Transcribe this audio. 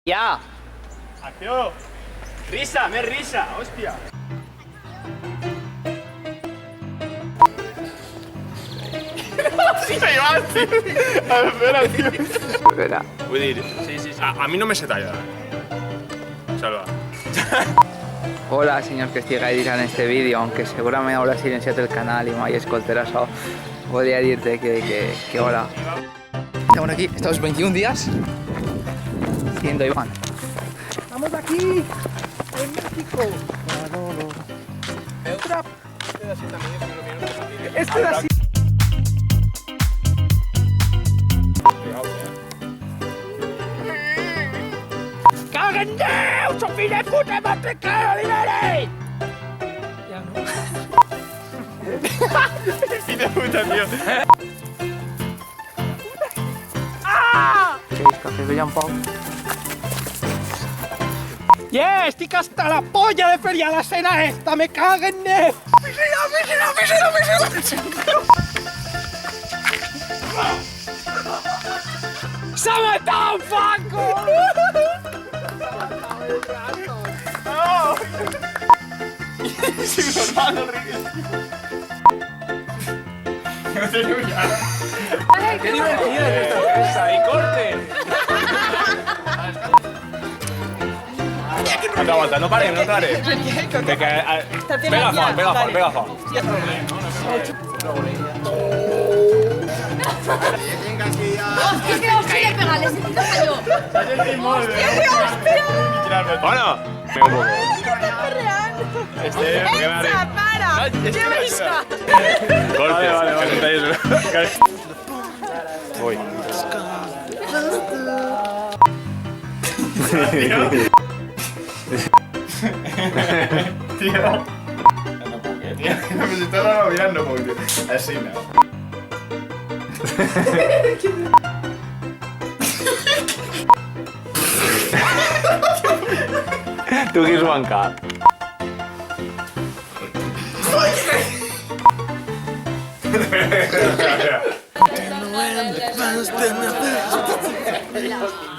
¡Ya! ¡Acción! ¡Risa! ¡Me risa! ¡Hostia! Sí, me llevas, tío. A ver, espera, tío. Espera. Vull dir, sí. A mi no me se talla. Salva. Hola, señor que esté editando este vídeo, aunque seguramente habrá silenciado el canal y me hayas escoltado. Podría decirte que hola. Estamos aquí, estos 21 días siendo Iván. Estamos aquí, en México. Este de así. ¡Caguen Déu! ¡Son fill de puta i vostre cara, Oliveres! Ja no. Fill de puta, tío. ¿Queréis café de Jean Paul? Yeah, estic hasta la polla de fer ja la cena esta, me caguen Déu! ¡Se ha matado, Paco! ¡No! Sí, mi hermano, Ricky. No te ¡Qué divertido es esta fiesta! ¡Y corte! Aguanta, no pare, no pare. Pega Juan. Hòstia, que hòstia pegar-li, he sentit el calló. Bueno, pega un poco. Enxa, para! Lleva això! Corte, vale. Voy. Tío. No puc, tío. Me está dando mirando porque así no. Tu qui és bancar? No